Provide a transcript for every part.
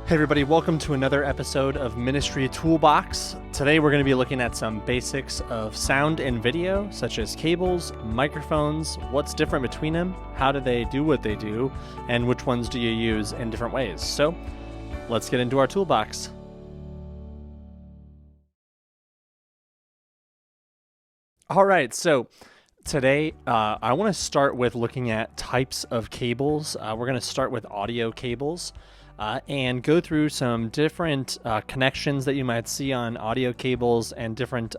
Hey everybody, welcome to another episode of Ministry Toolbox. Today we're going to be looking at some basics of sound and video, such as cables, microphones, what's different between them, how do they do what they do, and which ones do you use in different ways. So let's get into our toolbox. All right, so today I want to start with looking at types of cables. We're going to start with audio cables. And go through some different connections that you might see on audio cables and different,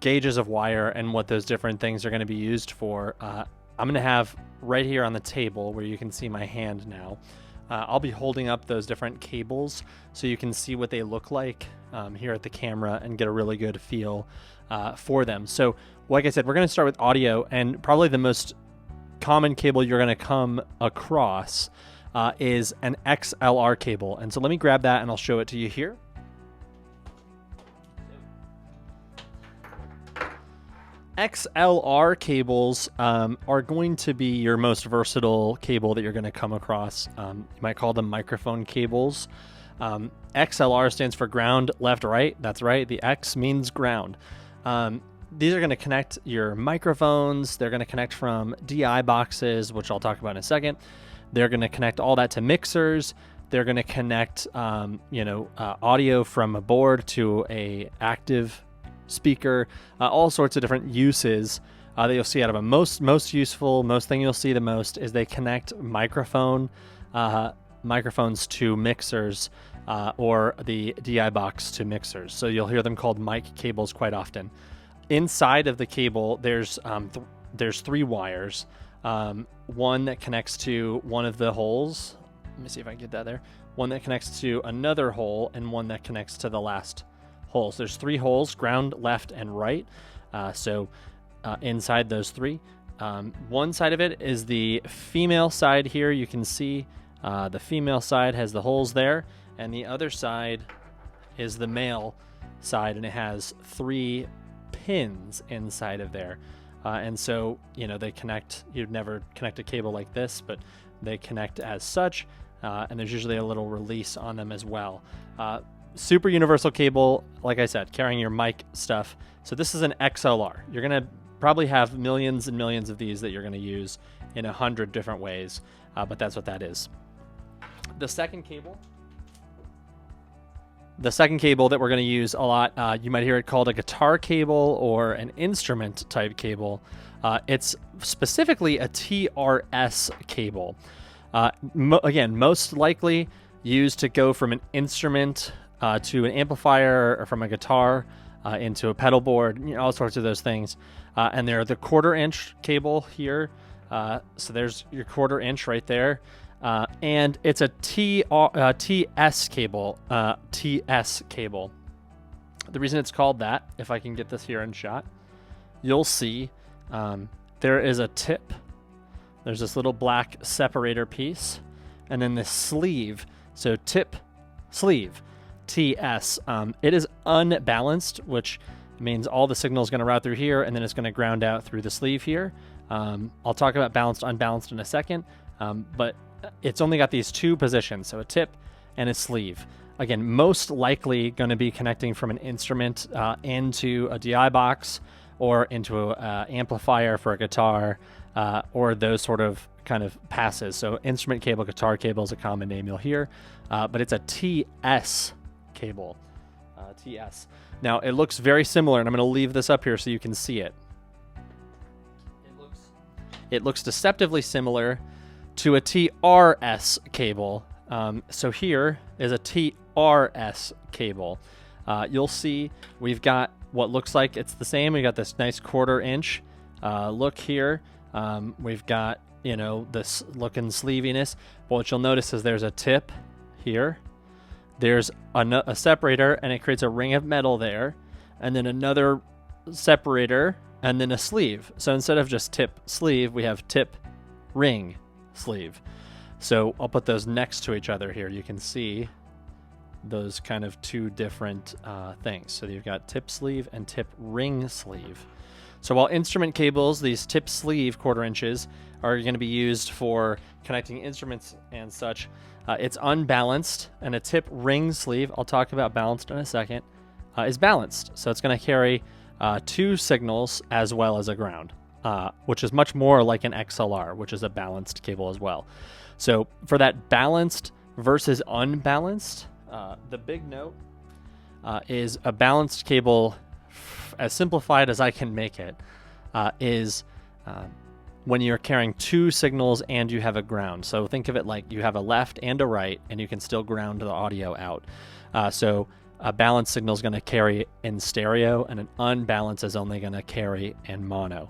gauges of wire and what those different things are going to be used for. I'm going to have right here on the table where you can see my hand now. I'll be holding up those different cables so you can see what they look like here at the camera and get a really good feel for them. So, like I said, we're going to start with audio, and probably the most common cable you're going to come across is an XLR cable. And so let me grab that and I'll show it to you here. XLR cables are going to be your most versatile cable that you're going to come across. You might call them microphone cables. XLR stands for ground, left, right. That's right. The X means ground. These are going to connect your microphones. They're going to connect from DI boxes, which I'll talk about in a second. They're going to connect all that to mixers. They're going to connect, audio from a board to a active speaker. All sorts of different uses that you'll see out of them. Most thing you'll see the most is they connect microphones to mixers or the DI box to mixers. So you'll hear them called mic cables quite often. Inside of the cable, there's three wires. One that connects to one of the holes. Let me see if I can get that there. One that connects to another hole, and one that connects to the last hole. So there's three holes, ground, left, and right. Inside those three, one side of it is the female side here. You can see the female side has the holes there, and the other side is the male side, and it has three pins inside of there. And so, they connect. You'd never connect a cable like this, but they connect as such, and there's usually a little release on them as well. Super universal cable, like I said, carrying your mic stuff. So this is an XLR. You're going to probably have millions and millions of these that you're going to use in 100 different ways, but that's what that is. The second cable that we're going to use a lot, you might hear it called a guitar cable or an instrument type cable. It's specifically a TRS cable. Again, most likely used to go from an instrument to an amplifier, or from a guitar into a pedal board, all sorts of those things. And they're the 1/4 inch cable here. So there's your 1/4 inch right there. And it's a TS cable. TS cable. The reason it's called that, if I can get this here in shot, you'll see there is a tip. There's this little black separator piece, and then this sleeve. So tip, sleeve, TS. It is unbalanced, which means all the signal is going to route through here, and then it's going to ground out through the sleeve here. I'll talk about balanced, unbalanced in a second, but it's only got these two positions, so a tip and a sleeve. Again, most likely going to be connecting from an instrument into a DI box or into an amplifier for a guitar, or those sort of kind of passes. So instrument cable, guitar cable is a common name you'll hear, but it's a TS cable. TS. Now, it looks very similar, and I'm going to leave this up here so you can see it. It looks deceptively similar to a TRS cable. So here is a TRS cable. You'll see we've got what looks like it's the same. We got this nice 1/4 inch look here. We've got, this looking sleeviness. But what you'll notice is there's a tip here. There's a separator, and it creates a ring of metal there. And then another separator, and then a sleeve. So instead of just tip, sleeve, we have tip, ring, sleeve. So I'll put those next to each other here. You can see those kind of two different things. So you've got tip sleeve and tip ring sleeve. So while instrument cables, these tip sleeve 1/4 inches, are going to be used for connecting instruments and such, It's unbalanced, and a tip ring sleeve, I'll talk about balanced in a second, is balanced. So it's going to carry 2 signals as well as a ground, which is much more like an XLR, which is a balanced cable as well. So for that balanced versus unbalanced, the big note is a balanced cable, as simplified as I can make it, is when you're carrying 2 signals and you have a ground. So think of it like you have a left and a right, and you can still ground the audio out. So a balanced signal is going to carry in stereo, and an unbalanced is only going to carry in mono.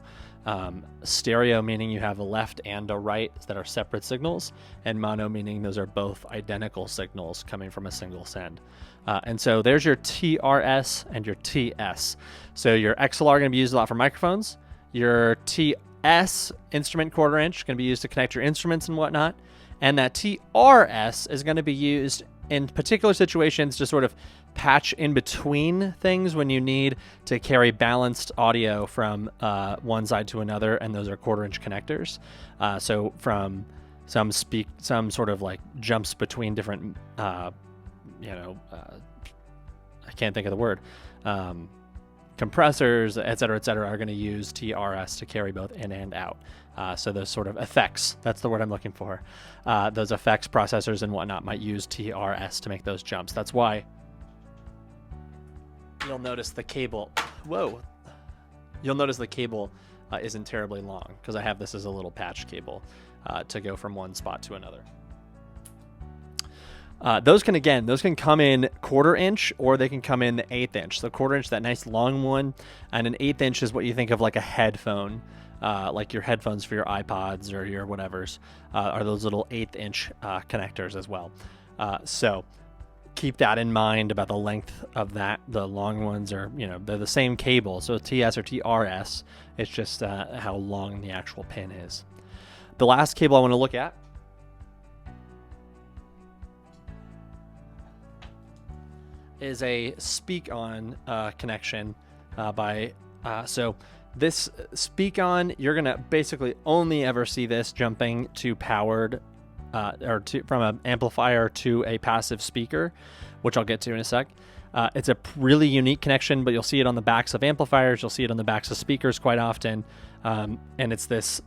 Stereo meaning you have a left and a right that are separate signals, and mono meaning those are both identical signals coming from a single send. And so there's your TRS and your TS. So your XLR are going to be used a lot for microphones. Your TS instrument 1/4 inch going to be used to connect your instruments and whatnot. And that TRS is going to be used in particular situations to sort of patch in between things when you need to carry balanced audio from one side to another, and those are 1/4 inch connectors. So from some sort of like jumps between different, I can't think of the word, compressors, et cetera, are going to use TRS to carry both in and out. So those sort of effects, that's the word I'm looking for. Those effects processors and whatnot might use TRS to make those jumps. That's why you'll notice the cable, you'll notice the cable isn't terribly long, because I have this as a little patch cable to go from one spot to another. Those can come in 1/4 inch, or they can come in the 1/8 inch. So 1/4 inch, that nice long one, and an 1/8 inch is what you think of like a headphone, like your headphones for your iPods or your whatevers, are those little 1/8 inch connectors as well. So keep that in mind about the length of that. The long ones are, they're the same cable, so TS or TRS. It's just how long the actual pin is. The last cable I want to look at is a Speakon connection so this Speakon, you're gonna basically only ever see this jumping to powered from an amplifier to a passive speaker, which I'll get to in a sec. It's a really unique connection, but you'll see it on the backs of amplifiers, you'll see it on the backs of speakers quite often, and it's this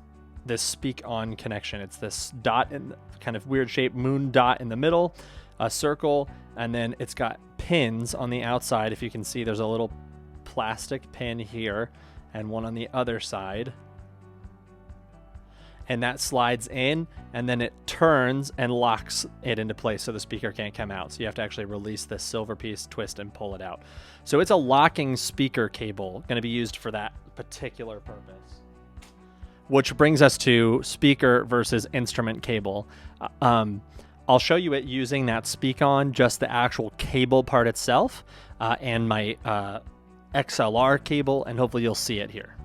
Speakon connection. It's this dot in kind of weird shaped moon dot in the middle, a circle, and then it's got pins on the outside. If you can see, there's a little plastic pin here and one on the other side, and that slides in, and then it turns and locks it into place so the speaker can't come out. So you have to actually release this silver piece, twist, and pull it out. So it's a locking speaker cable, going to be used for that particular purpose. Which brings us to speaker versus instrument cable. I'll show you it using that Speakon, just the actual cable part itself, and my XLR cable, and hopefully you'll see it here.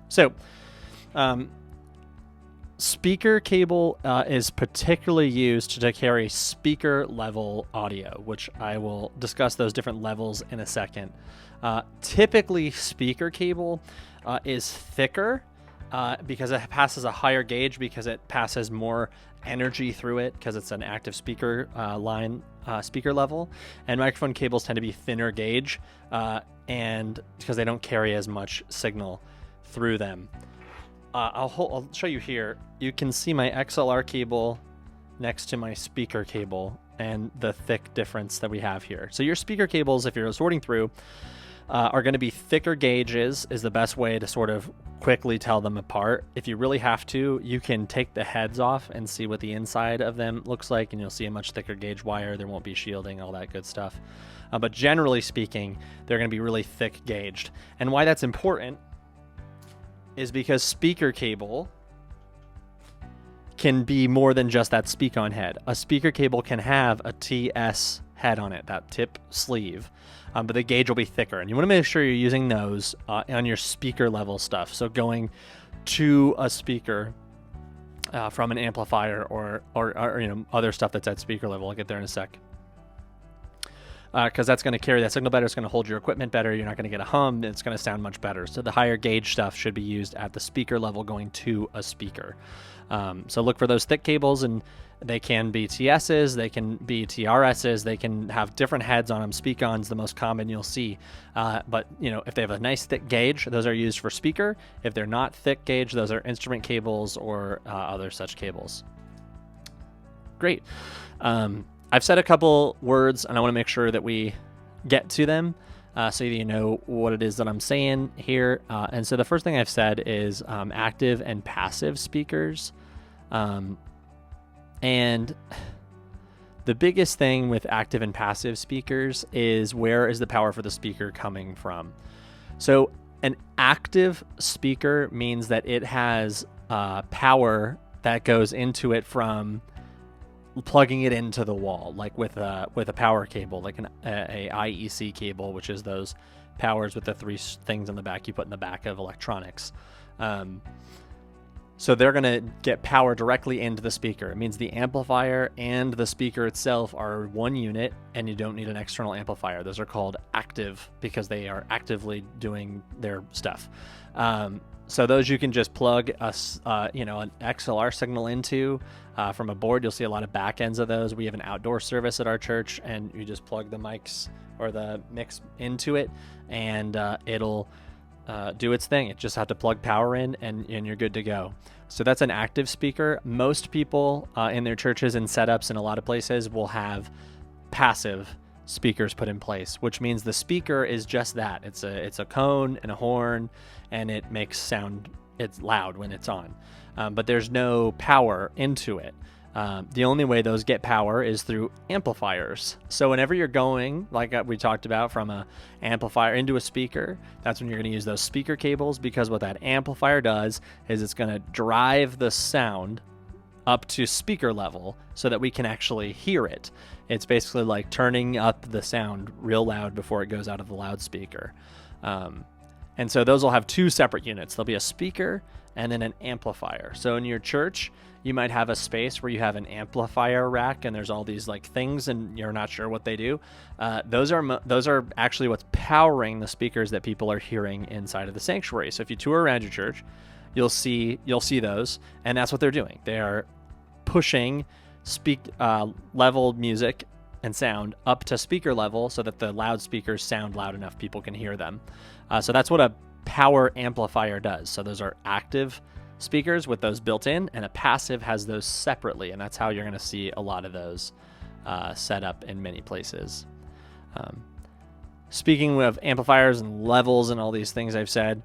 So, speaker cable is particularly used to carry speaker level audio, which I will discuss those different levels in a second. Typically, speaker cable is thicker because it passes a higher gauge, because it passes more energy through it, because it's an active speaker line speaker level, and microphone cables tend to be thinner gauge, and because they don't carry as much signal through them. I'll show you here. You can see my XLR cable next to my speaker cable and the thick difference that we have here. So your speaker cables, if you're sorting through, are going to be thicker gauges is the best way to sort of quickly tell them apart. If you really have to, you can take the heads off and see what the inside of them looks like, and you'll see a much thicker gauge wire. There won't be shielding, all that good stuff. But generally speaking, they're going to be really thick gauged. And why that's important is because speaker cable can be more than just that Speakon head. A speaker cable can have a TS head on it, that tip sleeve, but the gauge will be thicker, and you want to make sure you're using those on your speaker level stuff. So going to a speaker from an amplifier or other stuff that's at speaker level. I'll get there in a sec. because that's going to carry that signal better. It's going to hold your equipment better. You're not going to get a hum. It's going to sound much better. So the higher gauge stuff should be used at the speaker level going to a speaker. So look for those thick cables, and they can be TSs, they can be TRSs, they can have different heads on them. Speakon's the most common you'll see. But if they have a nice thick gauge, those are used for speaker. If they're not thick gauge, those are instrument cables or other such cables. Great. I've said a couple words, and I want to make sure that we get to them so you know what it is that I'm saying here. And so the first thing I've said is active and passive speakers. And the biggest thing with active and passive speakers is, where is the power for the speaker coming from? So an active speaker means that it has power that goes into it from plugging it into the wall, like with a power cable, like a IEC cable, which is those powers with the three things on the back you put in the back of electronics. So they're going to get power directly into the speaker. It means the amplifier and the speaker itself are one unit, and you don't need an external amplifier. Those are called active because they are actively doing their stuff. So those you can just plug an XLR signal into from a board. You'll see a lot of back ends of those. We have an outdoor service at our church, and you just plug the mics or the mix into it, and it'll do its thing. It just have to plug power in, and you're good to go. So that's an active speaker. Most people in their churches and setups in a lot of places will have passive speakers put in place, which means the speaker is just that. It's a cone and a horn, and it makes sound. It's loud when it's on, but there's no power into it. The only way those get power is through amplifiers. So whenever you're going, like we talked about, from an amplifier into a speaker, that's when you're going to use those speaker cables, because what that amplifier does is it's going to drive the sound up to speaker level so that we can actually hear it. It's basically like turning up the sound real loud before it goes out of the loudspeaker. And so those will have two separate units. There'll be a speaker and then an amplifier. So in your church, you might have a space where you have an amplifier rack, and there's all these like things, and you're not sure what they do. Those are actually what's powering the speakers that people are hearing inside of the sanctuary. So if you tour around your church, you'll see those, and that's what they're doing. They are pushing level music and sound up to speaker level so that the loudspeakers sound loud enough people can hear them. So that's what a power amplifier does. So those are active speakers with those built in, and a passive has those separately, and that's how you're going to see a lot of those set up in many places. Speaking of amplifiers and levels and all these things I've said,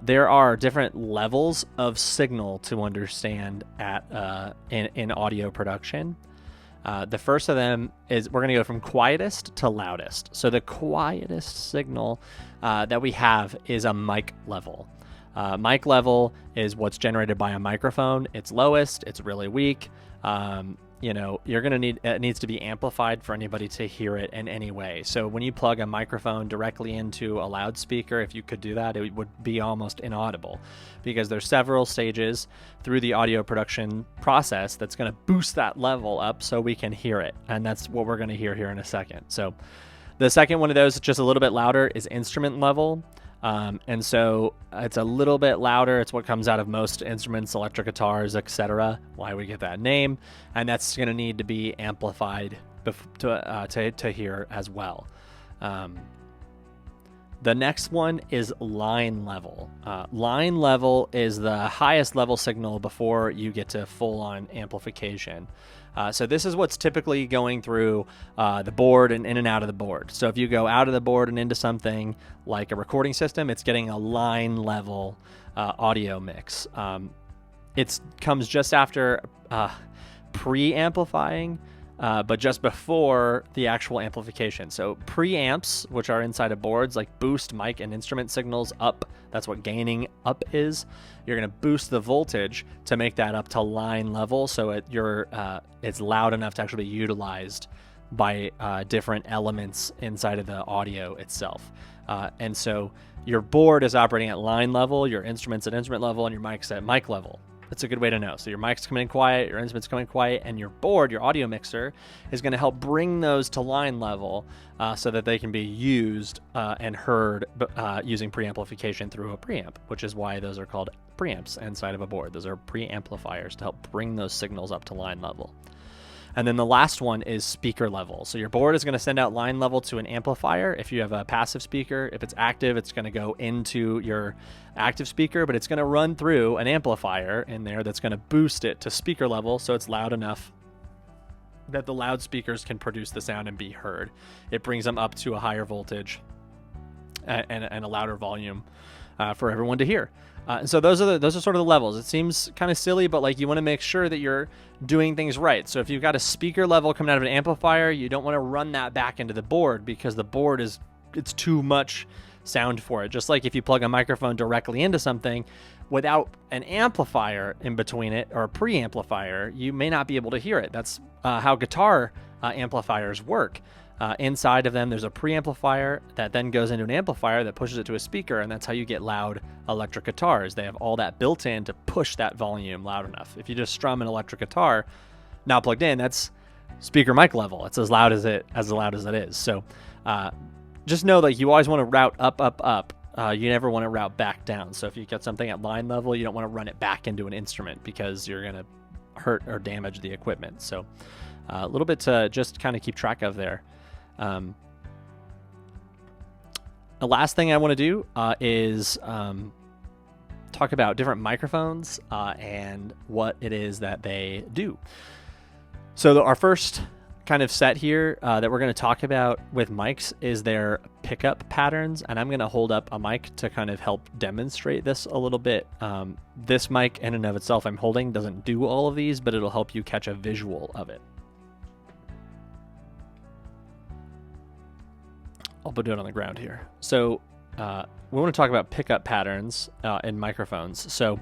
there are different levels of signal to understand in audio production. The first of them is, we're going to go from quietest to loudest. So the quietest signal that we have is a mic level. Mic level is what's generated by a microphone. It's lowest. It's really weak. You're going to need, it needs to be amplified for anybody to hear it in any way. So when you plug a microphone directly into a loudspeaker, if you could do that, it would be almost inaudible, because there's several stages through the audio production process that's going to boost that level up so we can hear it. And that's what we're going to hear here in a second. So the second one of those, just a little bit louder, is instrument level. And so it's a little bit louder. It's what comes out of most instruments, electric guitars, etc. Why we get that name. And that's going to need to be amplified to hear as well. The next one is line level. Line level is the highest level signal before you get to full-on amplification. So this is what's typically going through the board and in and out of the board. So if you go out of the board and into something like a recording system, it's getting a line level audio mix. It comes just after pre-amplifying, but just before the actual amplification. So preamps, which are inside of boards, like boost mic and instrument signals up. That's what gaining up is. You're going to boost the voltage to make that up to line level, so it's loud enough to actually be utilized by different elements inside of the audio itself. And so your board is operating at line level, your instruments at instrument level, and your mics at mic level. It's a good way to know. So your mic's coming in quiet, your instrument's coming in quiet, and your board, your audio mixer, is going to help bring those to line level so that they can be used and heard using preamplification through a preamp, which is why those are called preamps inside of a board. Those are preamplifiers to help bring those signals up to line level. And then the last one is speaker level. So your board is going to send out line level to an amplifier. If you have a passive speaker, if it's active, it's going to go into your active speaker, but it's going to run through an amplifier in there that's going to boost it to speaker level so it's loud enough that the loudspeakers can produce the sound and be heard. It brings them up to a higher voltage and a louder volume for everyone to hear. And so those are sort of the levels. It seems kind of silly, but like you want to make sure that you're doing things right. So if you've got a speaker level coming out of an amplifier, you don't want to run that back into the board because the board it's too much sound for it. Just like if you plug a microphone directly into something without an amplifier in between it or a preamplifier, you may not be able to hear it. That's how guitar amplifiers work. Inside of them, there's a preamplifier that then goes into an amplifier that pushes it to a speaker, and that's how you get loud electric guitars. They have all that built in to push that volume loud enough. If you just strum an electric guitar not plugged in, that's speaker mic level. It's as loud as it is. So just know that you always want to route up, up, up. You never want to route back down. So if you get something at line level, you don't want to run it back into an instrument because you're going to hurt or damage the equipment. So a little bit to just kind of keep track of there. The last thing I want to do is talk about different microphones and what it is that they do. So our first kind of set here that we're going to talk about with mics is their pickup patterns, and I'm going to hold up a mic to kind of help demonstrate this a little bit. This mic in and of itself I'm holding doesn't do all of these, but it'll help you catch a visual of it. I'll put it on the ground here. So we want to talk about pickup patterns in microphones. So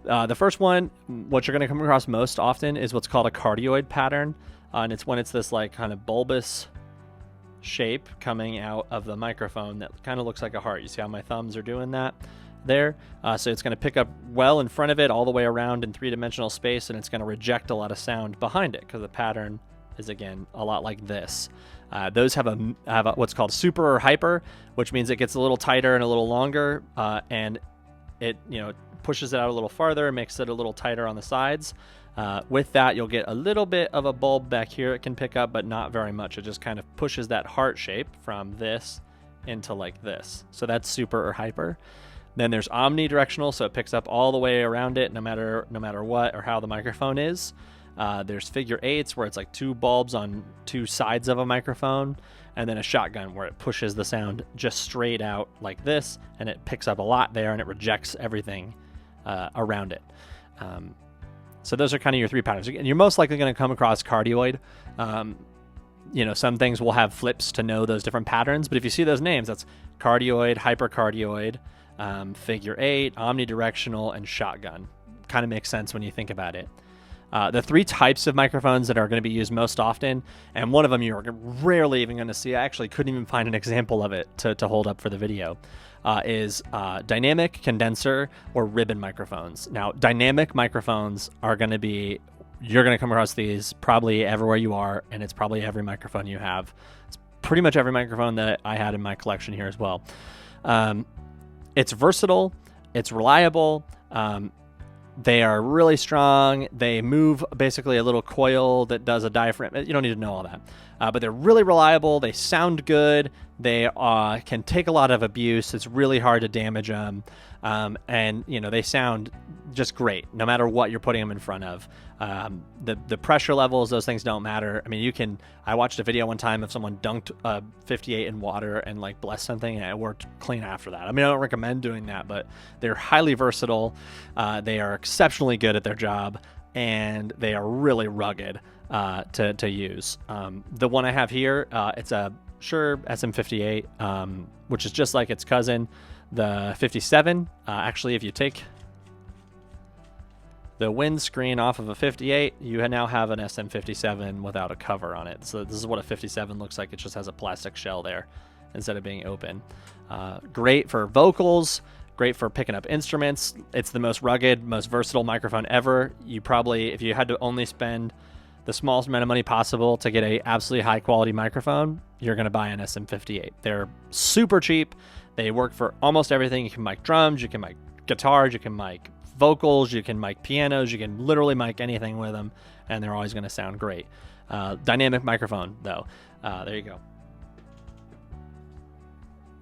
the first one, what you're going to come across most often is what's called a cardioid pattern. And it's when it's this like kind of bulbous shape coming out of the microphone that kind of looks like a heart. You see how my thumbs are doing that there? So it's going to pick up well in front of it all the way around in three-dimensional space, and it's going to reject a lot of sound behind it because the pattern is, again, a lot like this. Those have a what's called super or hyper, which means it gets a little tighter and a little longer, and it pushes it out a little farther, makes it a little tighter on the sides. With that, you'll get a little bit of a bulb back here it can pick up, but not very much. It just kind of pushes that heart shape from this into like this. So that's super or hyper. Then there's omnidirectional, so it picks up all the way around it, no matter what or how the microphone is. There's figure eights, where it's like two bulbs on two sides of a microphone, and then a shotgun, where it pushes the sound just straight out like this, and it picks up a lot there, and it rejects everything around it. So those are kind of your three patterns. And you're most likely going to come across cardioid. Some things will have flips to know those different patterns, but if you see those names, that's cardioid, hypercardioid, figure eight, omnidirectional, and shotgun. Kind of makes sense when you think about it. The three types of microphones that are going to be used most often, and one of them you're rarely even going to see, I actually couldn't even find an example of it to hold up for the video, is dynamic, condenser, or ribbon microphones. Now, dynamic microphones are going to be, you're going to come across these probably everywhere you are, and it's probably every microphone you have. It's pretty much every microphone that I had in my collection here as well. It's versatile, it's reliable, they are really strong. They move basically a little coil that does a diaphragm. You don't need to know all that. But they're really reliable. They sound good. They can take a lot of abuse. It's really hard to damage them. And they sound just great no matter what you're putting them in front of. The pressure levels, those things don't matter. I mean, I watched a video one time of someone dunked 58 in water and like blessed something, and it worked clean after that. I mean, I don't recommend doing that, but they're highly versatile. They are exceptionally good at their job, and they are really rugged to use. The one I have here, it's a Shure SM7b, which is just like its cousin, the 57. Actually, if you take the windscreen off of a 58, you now have an SM57 without a cover on it. So this is what a 57 looks like. It just has a plastic shell there instead of being open. Great for vocals, great for picking up instruments. It's the most rugged, most versatile microphone ever. You probably, if you had to only spend the smallest amount of money possible to get a absolutely high quality microphone, you're going to buy an SM58. They're super cheap. They work for almost everything. You can mic drums, you can mic guitars, you can mic vocals, you can mic pianos, you can literally mic anything with them, and they're always going to sound great. Dynamic microphone, though. There you go.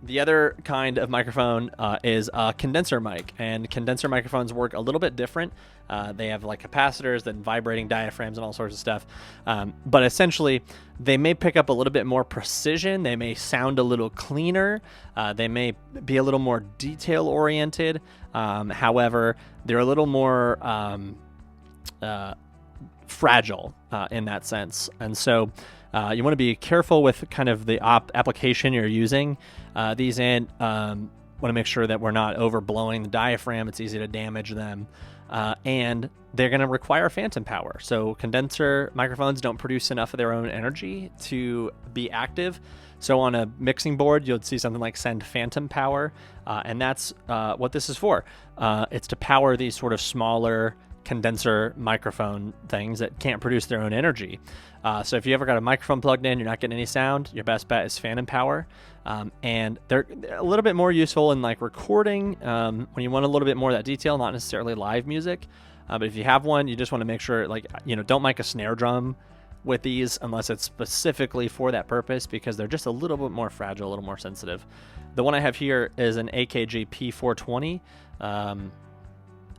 The other kind of microphone is a condenser mic, and condenser microphones work a little bit different. They have like capacitors and vibrating diaphragms and all sorts of stuff. But essentially, they may pick up a little bit more precision. They may sound a little cleaner. They may be a little more detail oriented. However, they're a little more fragile in that sense. And so you want to be careful with kind of the application you're using these in. Want to make sure that we're not overblowing the diaphragm. It's easy to damage them. And they're going to require phantom power. So condenser microphones don't produce enough of their own energy to be active. So on a mixing board, you'll see something like send phantom power. And that's what this is for. It's to power these sort of smaller condenser microphone things that can't produce their own energy. So if you ever got a microphone plugged in, you're not getting any sound, your best bet is phantom power. And they're a little bit more useful in like recording when you want a little bit more of that detail, not necessarily live music. But if you have one, you just want to make sure, like, don't mic a snare drum with these unless it's specifically for that purpose, because they're just a little bit more fragile, a little more sensitive. The one I have here is an AKG P420.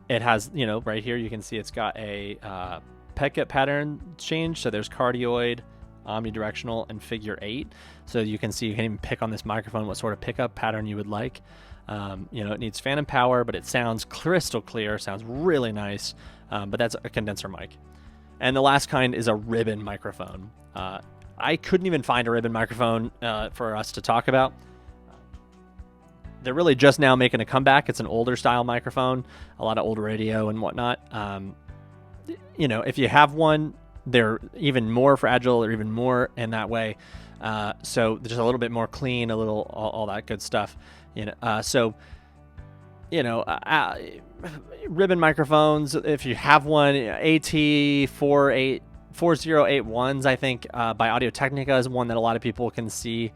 It has, right here you can see it's got a pickup pattern change. So there's cardioid, omnidirectional, and figure 8. So you can see, you can even pick on this microphone what sort of pickup pattern you would like. It needs phantom power, but it sounds crystal clear, sounds really nice. But that's a condenser mic. And the last kind is a ribbon microphone. I couldn't even find a ribbon microphone for us to talk about. They're really just now making a comeback. It's an older style microphone, a lot of old radio and whatnot. If you have one, they're even more fragile or even more in that way. So just a little bit more clean, a little, all that good stuff. Ribbon microphones, if you have one, AT4081s, I think, by Audio-Technica is one that a lot of people can see.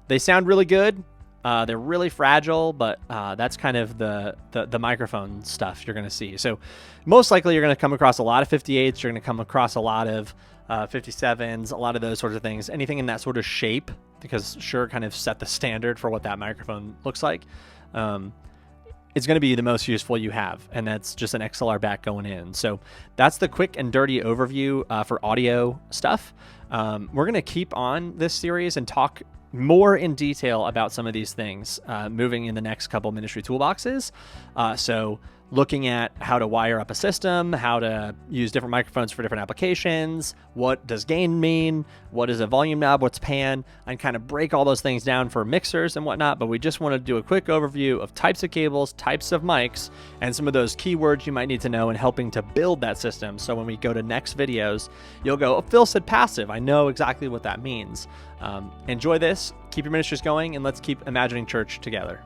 They sound really good. They're really fragile, but that's kind of the microphone stuff you're going to see. So most likely you're going to come across a lot of 58s. You're going to come across a lot of 57s, a lot of those sorts of things. Anything in that sort of shape, because Shure kind of set the standard for what that microphone looks like. It's going to be the most useful you have, and that's just an XLR back going in. So that's the quick and dirty overview for audio stuff. We're going to keep on this series and talk more in detail about some of these things moving in the next couple ministry toolboxes. So looking at how to wire up a system, how to use different microphones for different applications, what does gain mean, what is a volume knob, what's pan, and kind of break all those things down for mixers and whatnot. But we just want to do a quick overview of types of cables, types of mics, and some of those keywords you might need to know in helping to build that system. So when we go to next videos, you'll go, oh, Phil said passive. I know exactly what that means. Enjoy this, keep your ministries going, and let's keep imagining church together.